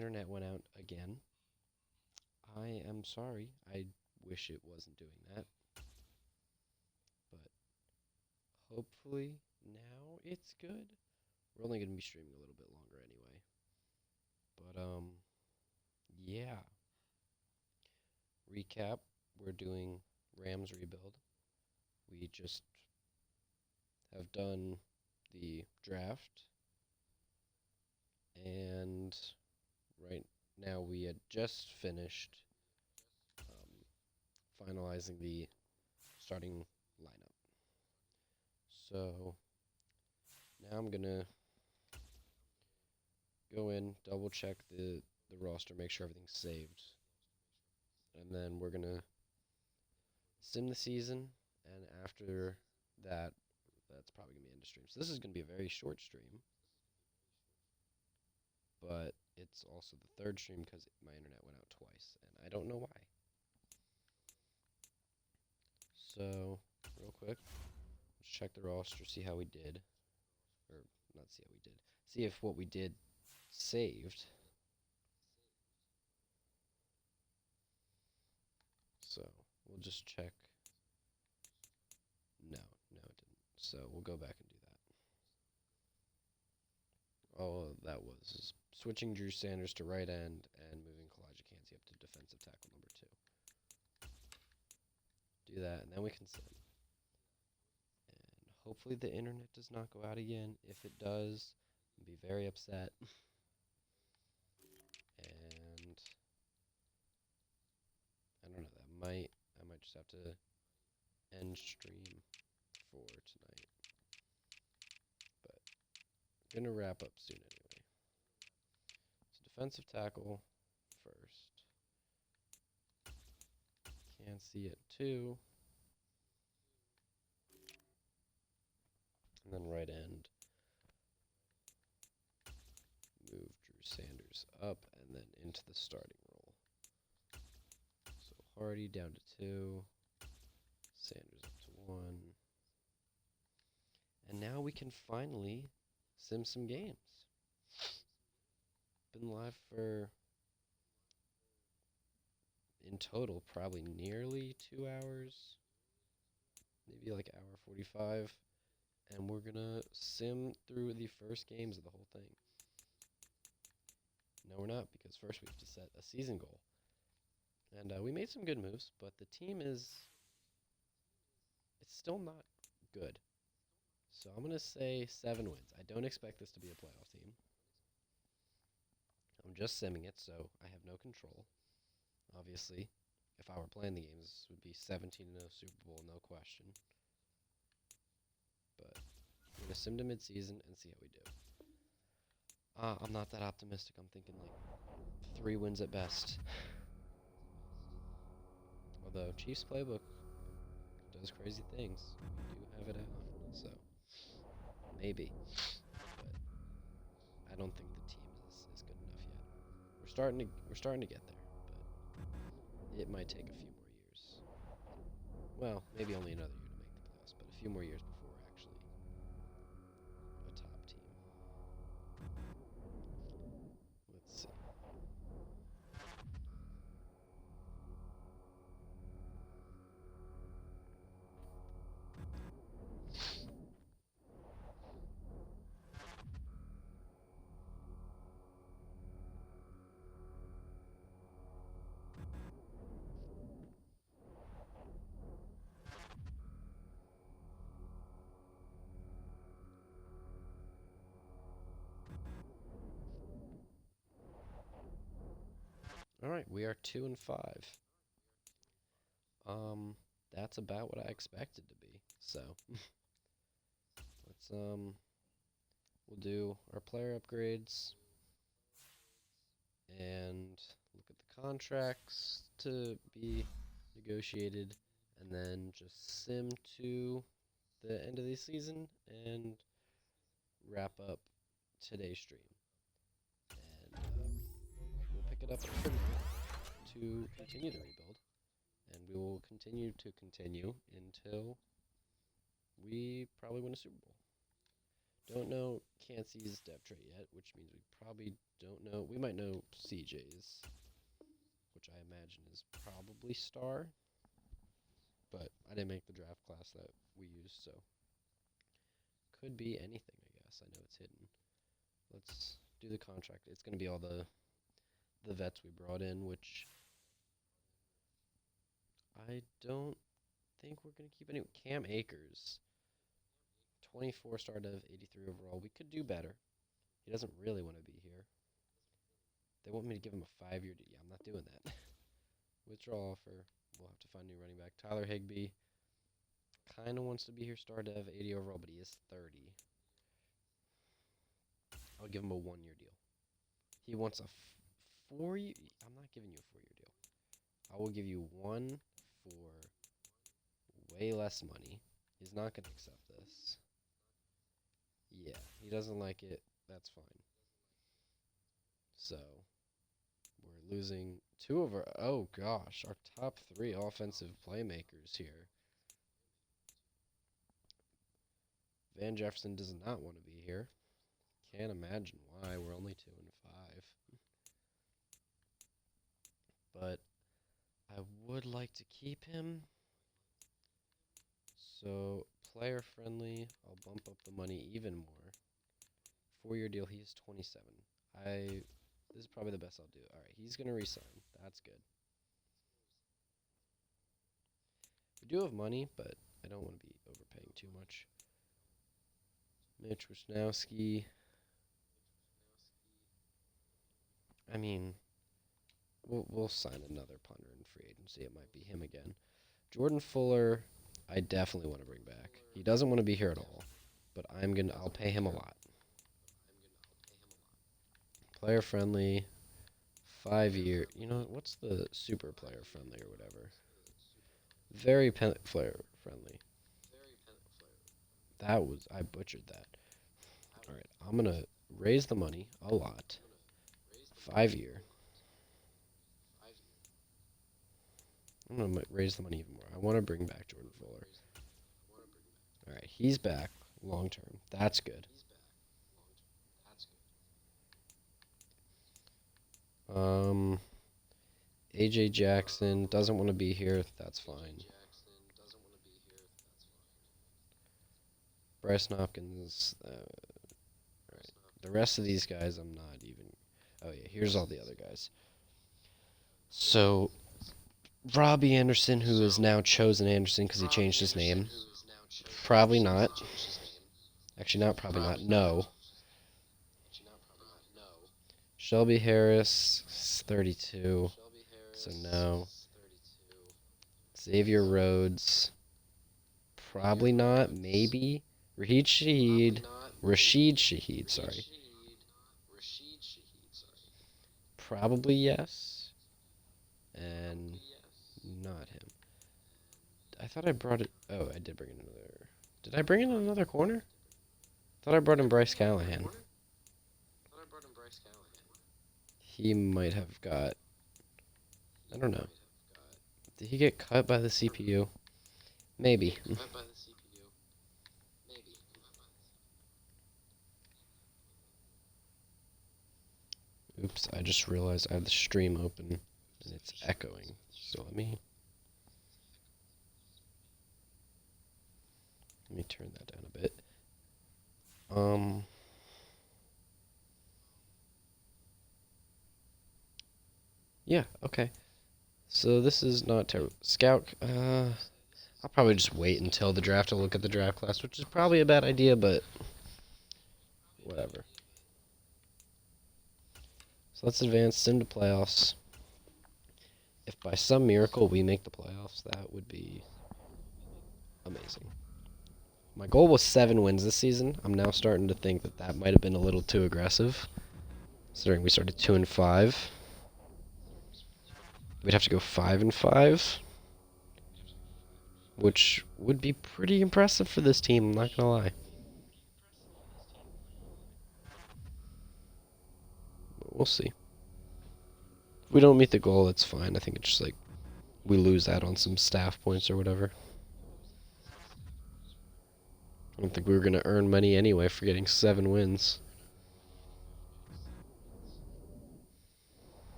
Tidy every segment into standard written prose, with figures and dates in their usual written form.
internet went out again. I am sorry. I wish it wasn't doing that. But hopefully now it's good. We're only going to be streaming a little bit longer anyway. But, yeah. Recap, we're doing Rams rebuild. We just have done the draft. And right now we had just finished finalizing the starting lineup. So now I'm going to go in, double check the roster, make sure everything's saved. And then we're going to sim the season, and after that, that's probably going to be end of stream. So this is going to be a very short stream, but it's also the third stream because my internet went out twice, and I don't know why. So, real quick, let's check the roster, see how we did. Or, not see how we did. See if what we did saved. So, we'll just check. No, it didn't. So, we'll go back and do that. All that was switching Drew Sanders to right end and moving Kalijah Kancey up to defensive tackle number 2. Do that, and then we can sim. And hopefully the internet does not go out again. If it does, I'll be very upset. And I don't know, I might just have to end stream for tonight. But I'm gonna wrap up soon anyway. So defensive tackle first. Can't see it too. And then right end. Move Drew Sanders up and then into the starting role. So Hardy down to 2. Sanders up to 1. And now we can finally sim some games. Been live for, in total, probably nearly 2 hours. Maybe like hour 45. And we're going to sim through the first games of the whole thing. No, we're not, because first we have to set a season goal. And we made some good moves, but the team it's still not good. So I'm going to say 7 wins. I don't expect this to be a playoff team. I'm just simming it, so I have no control. Obviously, if I were playing the games, this would be 17-0 Super Bowl, no question. But I'm going to sim to midseason and see how we do. I'm not that optimistic. I'm thinking like 3 wins at best. Although Chiefs playbook does crazy things. We do have it out, so maybe. But I don't think the team is good enough yet. We're starting to get there, but it might take a few more years. Well, maybe only another year to make the playoffs, but a few more years before we're actually a top team. Let's see. All right, we are 2-5. That's about what I expected to be. So let's we'll do our player upgrades and look at the contracts to be negotiated, and then just sim to the end of the season and wrap up today's stream. And we'll pick it up to continue the rebuild, and we will continue until we probably win a Super Bowl. Don't know Cansey's depth chart yet, which means we probably don't know. We might know CJ's, which I imagine is probably star, but I didn't make the draft class that we used, so could be anything, I guess. I know it's hidden. Let's do the contract. It's going to be all the vets we brought in, which I don't think we're going to keep any. Cam Akers, 24 star dev, 83 overall. We could do better. He doesn't really want to be here. They want me to give him a 5-year deal. Yeah, I'm not doing that. Withdrawal offer. We'll have to find a new running back. Tyler Higbee kind of wants to be here, star dev, 80 overall, but he is 30. I'll give him a 1-year deal. He wants a 4-year. I'm not giving you a 4-year deal. I will give you one for way less money. He's not going to accept this. Yeah, he doesn't like it. That's fine. So, we're losing two of our... Oh, gosh. Our top 3 offensive playmakers here. Van Jefferson does not want to be here. Can't imagine why. We're only 2 and 5. But I would like to keep him. So, player friendly. I'll bump up the money even more. 4-year deal. He's 27. This is probably the best I'll do. All right, he's gonna resign. That's good. We do have money, but I don't want to be overpaying too much. Mitch Wisnowski. I mean, we'll sign another punter in free agency. It might be him again. Jordan Fuller, I definitely want to bring back. He doesn't want to be here at all, but I'll pay him a lot. Player friendly, 5-year. You know what's the super player friendly or whatever? Very player friendly. I butchered that. All right, I'm gonna raise the money a lot. 5-year. I'm going to raise the money even more. I want to bring back Jordan Fuller. All right, he's back long term. That's good. AJ Jackson doesn't want to be here. That's fine. Bryson Hopkins. Right. The rest of these guys, I'm not even. Oh yeah, here's all the other guys. So Robbie Anderson, who is now Chosen Anderson because he changed his name. Probably not. Actually, not probably not. No. Shelby Harris, 32. So no. Xavier Rhodes. Probably not. Maybe. Rashid Shaheed, sorry. Probably yes. And not him. I thought I brought it. Oh, I did bring in another. Did I bring in another corner? I thought I brought in Bryce Callahan. He might have got. I don't know. Did he get cut by the CPU? Maybe. Oops, I just realized I have the stream open and it's echoing. So let me turn that down a bit. Yeah, okay. So this is not terrible. Scout, I'll probably just wait until the draft to look at the draft class, which is probably a bad idea, but whatever. So let's advance into playoffs. If by some miracle we make the playoffs, that would be amazing. My goal was 7 wins this season. I'm now starting to think that that might have been a little too aggressive, considering we started 2 and 5. We'd have to go 5 and 5, which would be pretty impressive for this team, I'm not gonna lie. But we'll see. If we don't meet the goal, that's fine. I think it's just like we lose out on some staff points or whatever. I don't think we were going to earn money anyway for getting 7 wins.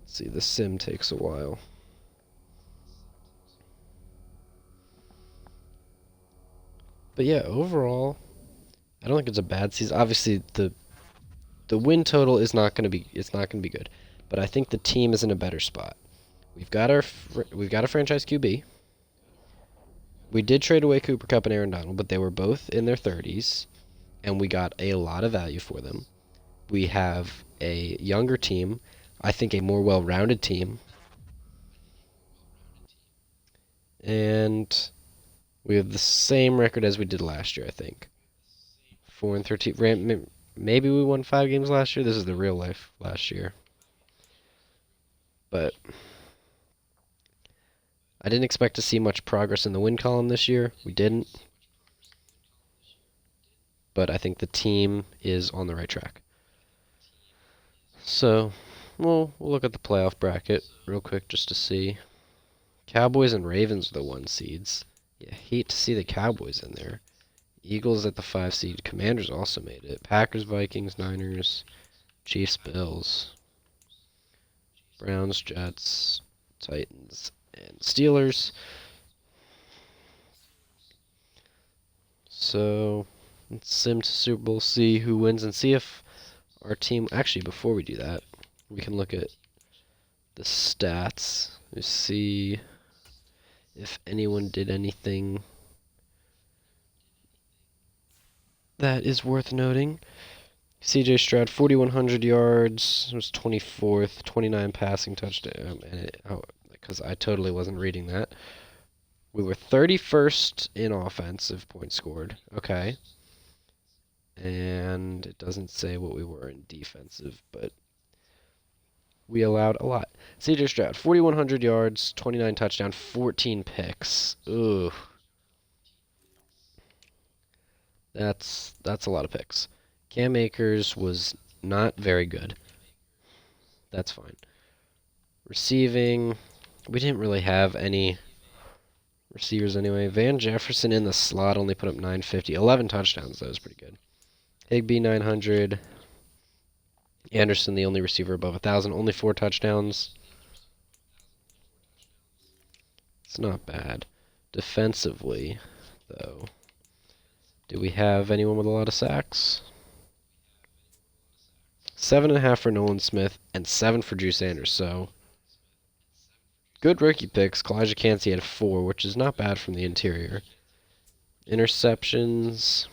Let's see, the sim takes a while. But yeah, overall, I don't think it's a bad season. Obviously, the win total is not going to be good, but I think the team is in a better spot. We've got a franchise QB. We did trade away Cooper Kupp and Aaron Donald, but they were both in their 30s, and we got a lot of value for them. We have a younger team, I think a more well-rounded team, and we have the same record as we did last year, I think. 4-13. Maybe we won 5 games last year. This is the real life last year. But I didn't expect to see much progress in the win column this year. We didn't. But I think the team is on the right track. So, we'll look at the playoff bracket real quick just to see. Cowboys and Ravens are the 1 seeds. Yeah, hate to see the Cowboys in there. Eagles at the 5 seed. Commanders also made it. Packers, Vikings, Niners, Chiefs, Bills, Browns, Jets, Titans, and Steelers. So let's sim to Super Bowl, see who wins, and see if our team... Actually, before we do that, we can look at the stats to see if anyone did anything that is worth noting. CJ Stroud, 4,100 yards, was 24th, 29 passing touchdown, because I totally wasn't reading that. We were 31st in offensive points scored. Okay. And it doesn't say what we were in defensive, but we allowed a lot. CJ Stroud, 4,100 yards, 29 touchdowns, 14 picks. Ooh. That's a lot of picks. Cam Akers was not very good. That's fine. Receiving, we didn't really have any receivers anyway. Van Jefferson in the slot only put up 950. 11 touchdowns. That was pretty good. Higbee, 900. Anderson, the only receiver above 1,000. Only 4 touchdowns. It's not bad. Defensively, though, do we have anyone with a lot of sacks? 7.5 for Nolan Smith and 7 for Drew Sanders. So, good rookie picks. Kalijah Cansey had 4, which is not bad from the interior. Interceptions,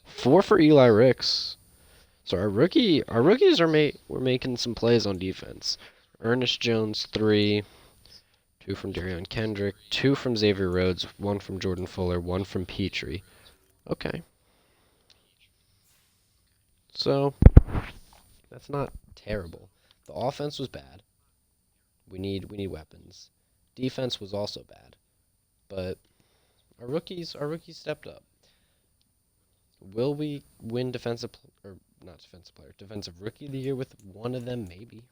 4 for Eli Ricks. So our rookies we're making some plays on defense. Ernest Jones, 3. 2 from Darion Kendrick. 2 from Xavier Rhodes. 1 from Jordan Fuller. 1 from Petrie. Okay. So, that's not terrible. The offense was bad. We need weapons. Defense was also bad. But our rookies stepped up. Will we win defensive rookie of the year with one of them? Maybe.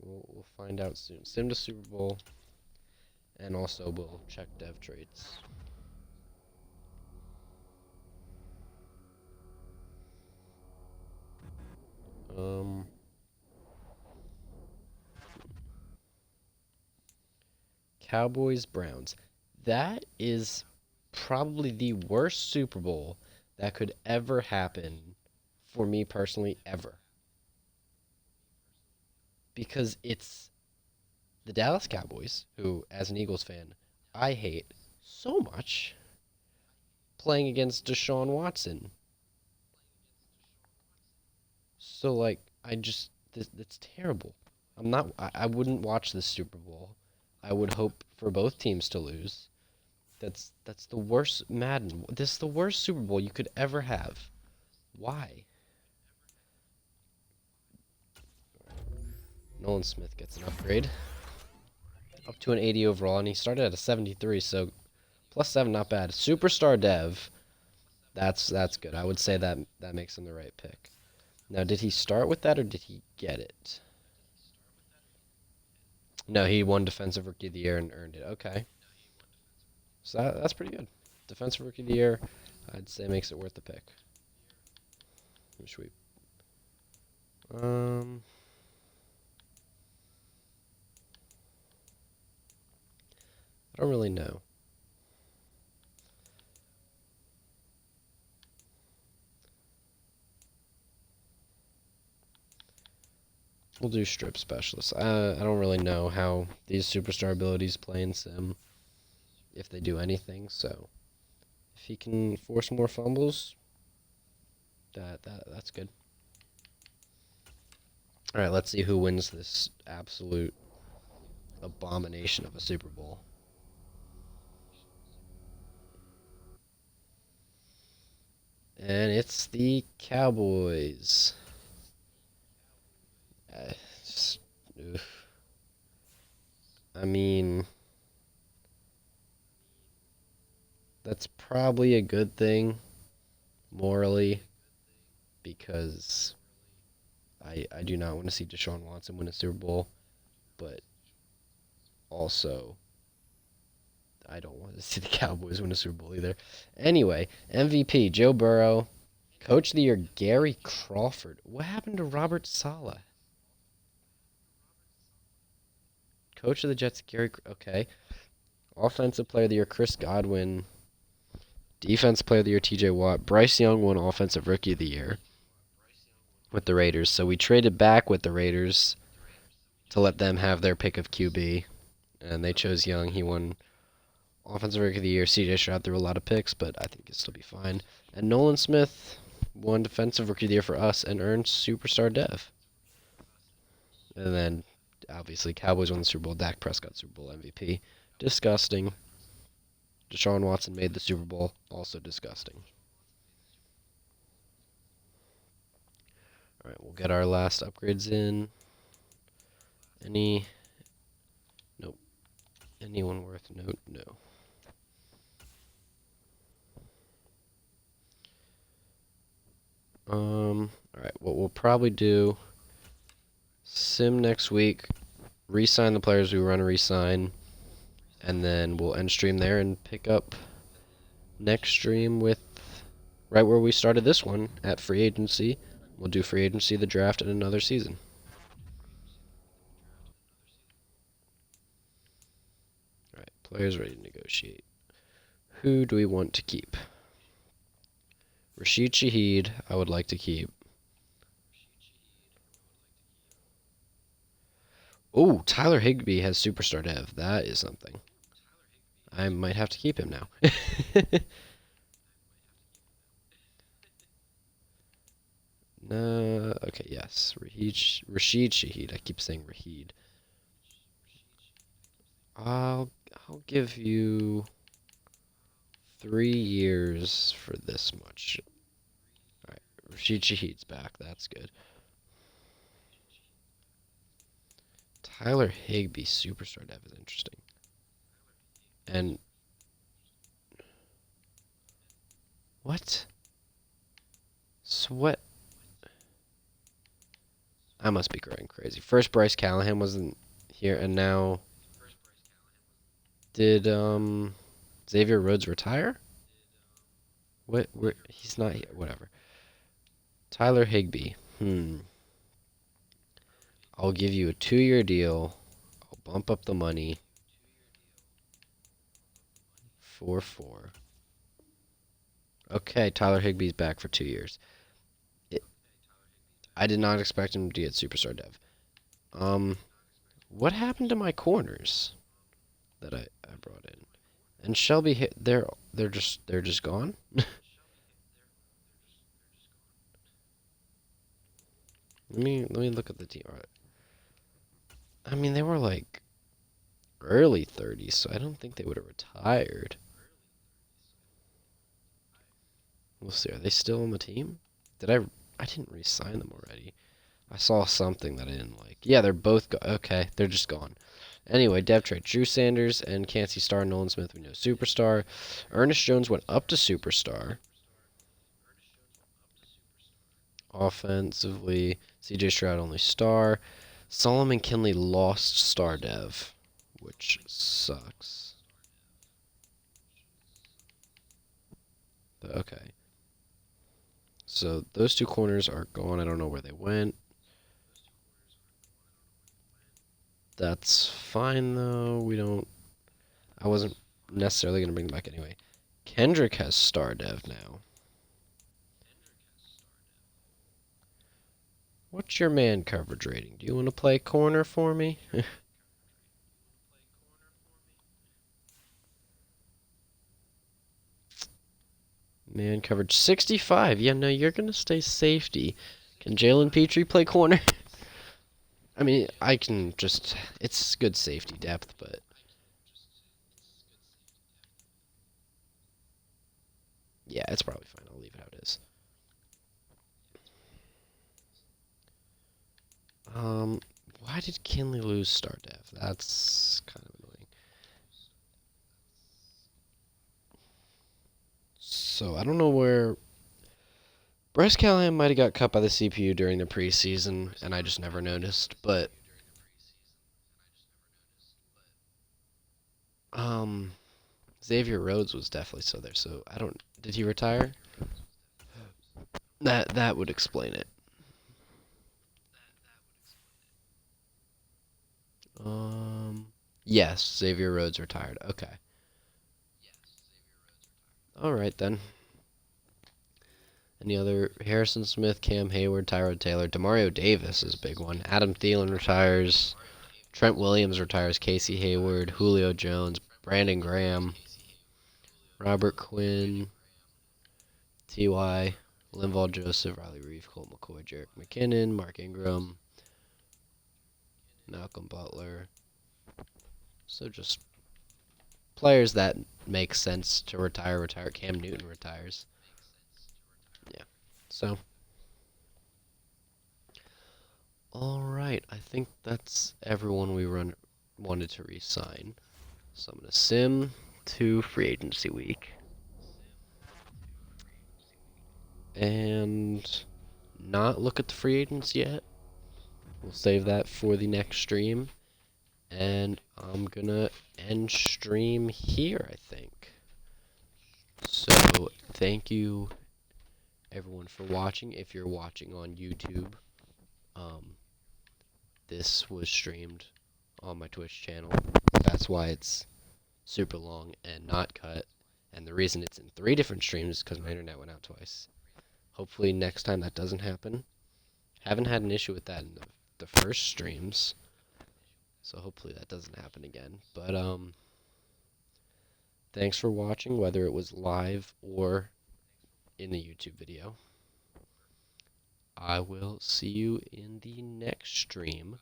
We'll find out soon. Sim to Super Bowl, and also we'll check dev traits. Cowboys, Browns. That is probably the worst Super Bowl that could ever happen for me personally, ever. Because it's the Dallas Cowboys, who, as an Eagles fan, I hate so much, playing against Deshaun Watson. So, like, that's terrible. I wouldn't watch this Super Bowl. I would hope for both teams to lose. That's the worst Madden. This is the worst Super Bowl you could ever have. Why? Nolan Smith gets an upgrade. Up to an 80 overall, and he started at a 73, so +7, not bad. Superstar Dev. That's good. I would say that makes him the right pick. Now, did he start with that, or did he get it? No, he won Defensive Rookie of the Year and earned it. Okay. So that's pretty good. Defensive Rookie of the Year, I'd say makes it worth the pick. Which we I don't really know. We'll do strip specialists. I don't really know how these superstar abilities play in Sim, if they do anything. So if he can force more fumbles, that's good. All right, let's see who wins this absolute abomination of a Super Bowl. And it's the Cowboys. Just, I mean, that's probably a good thing morally because I do not want to see Deshaun Watson win a Super Bowl, but also I don't want to see the Cowboys win a Super Bowl either. Anyway, MVP Joe Burrow, Coach of the Year Gary Crawford. What happened to Robert Saleh? Coach of the Jets Gary. Okay. Offensive Player of the Year Chris Godwin. Defensive Player of the Year T.J. Watt. Bryce Young won Offensive Rookie of the Year with the Raiders. So we traded back with the Raiders to let them have their pick of QB, and they chose Young. He won Offensive Rookie of the Year. C.J. Stroud threw a lot of picks, but I think he'll still be fine. And Nolan Smith won Defensive Rookie of the Year for us and earned Superstar Dev. And then, obviously, Cowboys won the Super Bowl. Dak Prescott Super Bowl MVP. Disgusting. Deshaun Watson made the Super Bowl. Also disgusting. All right, we'll get our last upgrades in. Nope. Anyone worth note? No. Alright, what we'll probably do, Sim next week, re-sign the players we want to re-sign, and then we'll end stream there and pick up next stream with right where we started this one, at free agency. We'll do free agency, the draft, and another season. Alright, players ready to negotiate. Who do we want to keep? Rashid Shaheed, I would like to keep. Oh, Tyler Higbee has Superstar Dev. That is something. I might have to keep him now. No, okay, yes. Rashid Shaheed. I keep saying Rahid. I'll give you 3 years for this much. Alright, Rashid Shaheed's back. That's good. Tyler Higbee Superstar Dev is interesting. And what? Sweat. I must be going crazy. First Bryce Callahan wasn't here, and now did Xavier Rhodes retire? What? Where? He's not here. Whatever. Tyler Higbee. I'll give you a 2-year deal. I'll bump up the money. 4-4. Okay, Tyler Higbee's back for 2 years. I did not expect him to get Superstar Dev. What happened to my corners that I brought in? And Shelby, they're just gone. Let me look at the team. All right. I mean, they were like early 30s, so I don't think they would have retired. We'll see. Are they still on the team? I didn't re-sign them already. I saw something that I didn't like. Yeah, they're both okay. They're just gone. Anyway, dev trade. Drew Sanders and Kansas Star. Nolan Smith, we know Superstar. Ernest Jones went up to Superstar. Offensively, CJ Stroud only Star. Solomon Kinley lost Star Dev, which sucks. Okay. So those two corners are gone. I don't know where they went. That's fine, though. I wasn't necessarily going to bring them back anyway. Kendrick has star dev now. What's your man coverage rating? Do you want to play corner for me? Man coverage 65. Yeah, no, you're going to stay safety. Can Jalen Petrie play corner? I mean, I can just... It's good safety depth, but... Yeah, it's probably fine. I'll leave it how it is. Why did Kinley lose star dev? That's kind of annoying. So, I don't know where... Bryce Callahan might have got cut by the CPU during the preseason, and I just never noticed, but... Xavier Rhodes was definitely still there, so I don't... Did he retire? That would explain it. Yes, Xavier Rhodes retired. Okay. Alright then. Any other? Harrison Smith, Cam Hayward, Tyrod Taylor, Demario Davis is a big one. Adam Thielen retires. Trent Williams retires. Casey Hayward, Julio Jones, Brandon Graham, Robert Quinn, T.Y., Linval Joseph, Riley Reef, Colt McCoy, Jerick McKinnon, Mark Ingram, Malcolm Butler. So just players that make sense to retire. Cam Newton retires. Yeah. So, all right. I think that's everyone we wanted to re-sign. So I'm gonna sim to free agency week and not look at the free agents yet. We'll save that for the next stream. And I'm gonna end stream here, I think. So thank you everyone for watching. If you're watching on YouTube, this was streamed on my Twitch channel. That's why it's super long and not cut. And the reason it's in 3 different streams is because my internet went out twice. Hopefully next time that doesn't happen. Haven't had an issue with that in the first streams. So hopefully that doesn't happen again. But thanks for watching, whether it was live or in the YouTube video. I will see you in the next stream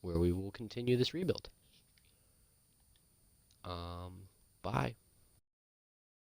where we will continue this rebuild. Bye.